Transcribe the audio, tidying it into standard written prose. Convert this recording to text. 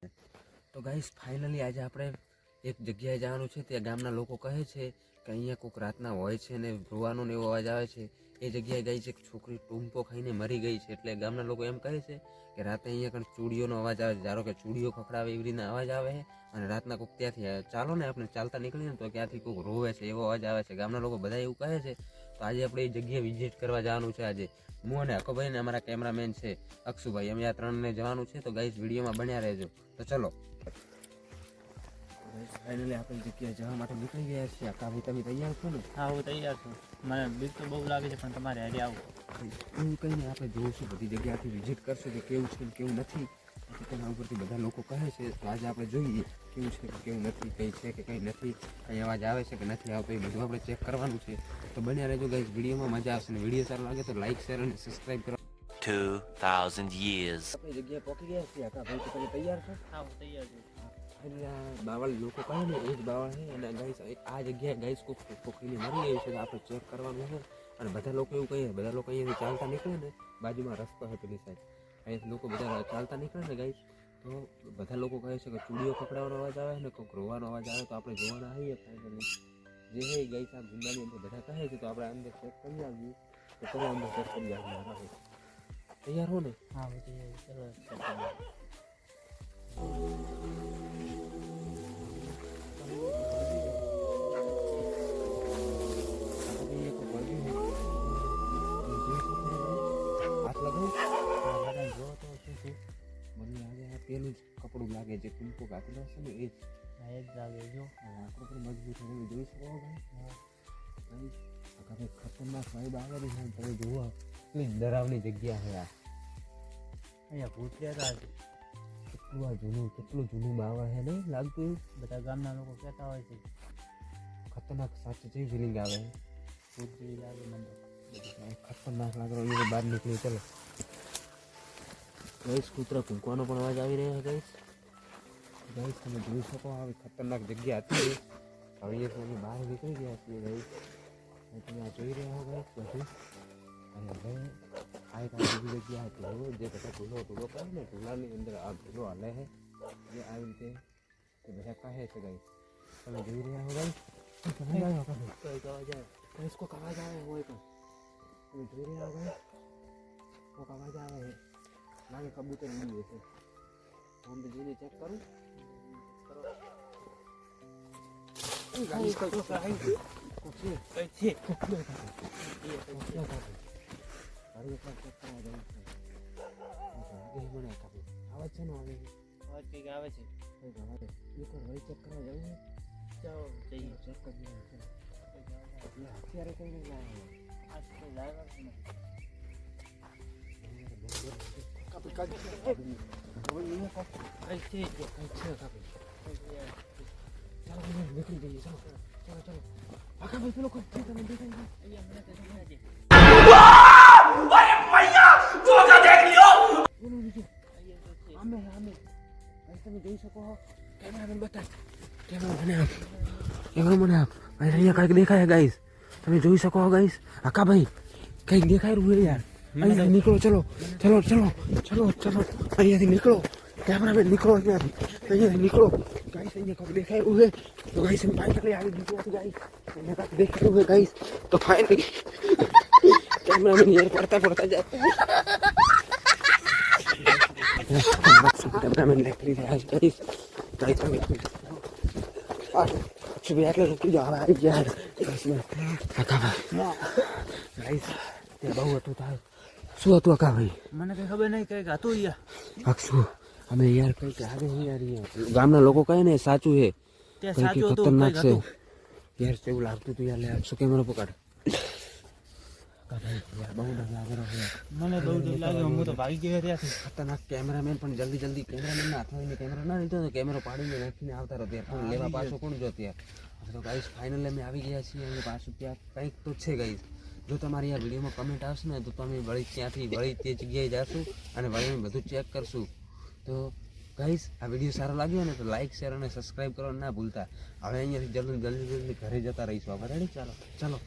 તો guys finally આજે આપણે એક જગ્યાએ જવાનું છે. ત્યાં ગામના લોકો કહે છે કે અહીંયા કોઈક રાતના હોય છે ને રોવાનો ને એવો અવાજ આવે છે. એ જગ્યાએ ગઈ છે એક છોકરી ટૂંપો ખાઈને મરી ગઈ છે. એટલે ગામના લોકો એમ કહે છે કે રાતે અહીંયા કંઈક ચૂડીઓનો અવાજ આવે છે. ધારો કે ચૂડીઓ ખખડાવે એવી રીતના અવાજ આવે છે અને રાતના કોઈક ત્યાંથી ચાલો ને આપણે ચાલતા નીકળીએ ને તો ત્યાંથી કોઈક રોવે છે એવો અવાજ આવે છે. ગામના લોકો બધા એવું કહે છે. તો આજે આપણે એ જગ્યાએ વિઝિટ કરવા જવાનું છે. આજે હું અને હકોભાઈ ને અમારા કેમેરામેન છે અક્ષુભાઈ, અમે આ ત્રણને જવાનું છે. તો ગાઈસ વિડીયોમાં બન્યા રહેજો. તો ચલો ફાઇનલી આપણે જગ્યાએ જવા માટે નીકળી ગયા છીએ. કાબુ તમે તૈયાર છો ને? હા, હું તૈયાર છું. મને બીક તો બહુ લાગે છે, પણ તમારે હારે આવું એવું કહીને આપણે જોઈશું, બધી જગ્યાથી વિઝિટ કરશું કે કેવું છે કેવું નથી. તેના ઉપરથી બધા લોકો કહે છે. તો આજે આપણે જોઈએ કેવું છે કે કેવું નથી, કંઈ છે કે કંઈ નથી, કંઈ અવાજ આવે છે કે નથી આવતો, એ બધું આપણે ચેક કરવાનું છે. તો બન્યા રહેજો ગાઈસ, વિડીયોમાં મજા આવશે. ને વિડીયો સારો લાગે તો લાઈક, શેર અને સબસ્ક્રાઈબ કરો. 2000 years. આપણે જગ્યાએ પહોંચી ગયા છીએ. આકા ભાઈ, તો તમે તૈયાર છો? હા, હું તૈયાર છું. બાવળ લોકો કહે ને એ જ બાવળ છે. અને ગાઈસ આ જગ્યાએ ગાઈસ કોઈ પોખરીને મરી ગયું છે. તો આપણે ચેક કરવાનું છે. અને બધા લોકો એવું કહીએ, બધા લોકો અહીંયાથી ચાલતા નીકળે ને, બાજુમાં રસ્તો છે પેલી સાઈડ, અહીંયાથી લોકો બધા ચાલતા નીકળે ને ગાઈસ, તો બધા લોકો કહે છે કે ચૂડીઓ પકડાવાનો અવાજ આવે ને કોઈક રોવાનો અવાજ આવે. તો આપણે જોવાના આવીએ ફાઇનલી જે હે ગાઈસ આ જિંદાની અંદર બધા કહે છે. તો આપણે અંદર ચેક કરી આવીએ. તો ચલો અંદર ચેક કરી આવીએ. તૈયાર હો ને? હા, હું તૈયાર છું. ચલો. પેલું જ કપડું લાગે છે, ટૂંકો કાપેલો હશે ને એ જ. હા, એ જ લાગે જો. આંકડો પણ મજબૂત હોય જોઈ શકો ભાઈ. ખતરનાક વાઇબ આવે છે. તમે જુઓ કેટલી ડરાવની જગ્યા છે આ. અહીંયા ભૂત રહેતા છે. કેટલું જૂનું બાવા છે ને લાગતું એવું. બધા ગામના લોકો કહેતા હોય છે ખતરનાક સાચી જેવી ફિલિંગ આવે. ભૂત જેવી લાગે મને. ખતરનાક લાગે. અહીંયા બહાર નીકળી ચલો. ગાઈસ કૂતરા ભૂંકવાનો પણ અવાજ આવી રહ્યો છે. ગાઈસ તમે જોઈ શકો આવી ખતરનાક જગ્યા હતી. હવે અમે બહાર નીકળી ગયા છીએ ગાઈસ. તમે આ જોઈ રહ્યા હો ગાઈસ બધું. અને હવે આ એક બીજી જગ્યા હતી જે બધા ઢૂલો કહે ને, ઢૂલાની અંદર આ ઢૂલો હાલે છે જે આવી રીતે તે બધા કહે છે ગાઈસ. તમે જોઈ રહ્યા હો ગાઈસ. કોઈક અવાજ આવે હોય તો તમે જોઈ રહ્યા હો ગાઈસ. કોઈક અવાજ આવે છે. લાગે કબૂતર ઉડી છે. હું તો જઈને ચેક કરું. અવાજ છે ને અવાજ કંઈક આવે છે. ચેક કરવા જવું. ચાલો જઈએ. ચેક કરી અત્યારે કઈ નહીં આવે. આ તો ડ્રાઈવર છે ને. નીકળી જઈએ. ચાલો ચાલો. આખા ભાઈ પેલો તમે દેખાય તમે જોઈ શકો. કેમેરામેન બતાય. કેમેરામેન આપ અહીંયા કઈક દેખાય ગાઈસ. તમે જોઈ શકો ગાઈસ. આકા ભાઈ કઈક દેખાય રહ્યું યાર. અહીંયાથી નીકળો. ચલો અહીંયાથી નીકળો. કેમેરામેન નીકળો અહીંયાથી નીકળો ગાઈસ. અહીંયા કઈક દેખાય રહ્યું છે. તો ગાઈસ અમે ફાઇનલી આવી નીકળ્યા ગાઈસ. અહીંયા કઈક દેખાય રહ્યું છે ગાઈસ. તો ફાઇનલી કેમેરામેન યાર પડતા જાય. કેમેરામેન નીકળી રહ્યા છે ગાઈસ. ગાઈસ અમે એટલે રૂકી જાઓ. હવે આવી ગયા ગાઈસ. તે બહુ હતું થાય. શું હતું આકા ભાઈ? મને કઈ ખબર નહીં. કઈક હતું યાર. અક્ષુ અમે યાર કઈક આવે યાર. ગામના લોકો કહે ને સાચું છે. ત્યાં સાચું હતું. ખતરનાક છે યાર. એવું લાગતું હતું યાર. અક્ષુ કેમેરો પકડ. બહુ ડર લાગે. મને બહુ ડર લાગ્યો. હું તો ભાગી ગયો ત્યાંથી. ખતરનાક. કેમેરામેન પણ જલ્દી કેમેરામેન ના હાથમાં કેમેરો ના લીધો તો કેમેરો પાડીને નાખીને આવતા રહ્યો. ત્યાં લેવા પાછું કોણ જો ત્યાં. તો ગાઈસ ફાઇનલી અમે આવી ગયા છીએ. અહીંયા પાછું ત્યાં કંઈક તો છે ગાઈસ. જો તમારી યાર વિડીયોમાં કમેન્ટ આવશે ને તો તમે વળી તે જગ્યાએ જશું અને વળી અમે બધું ચેક કરશું. તો ગાઈસ આ વિડીયો સારો લાગ્યો ને તો લાઈક, શેર અને સબસ્ક્રાઈબ કરવાનું ના ભૂલતા. હવે અહીંયાથી જલ્દી ઘરે જતા રહીશું આપણે. રેડી? ચાલો.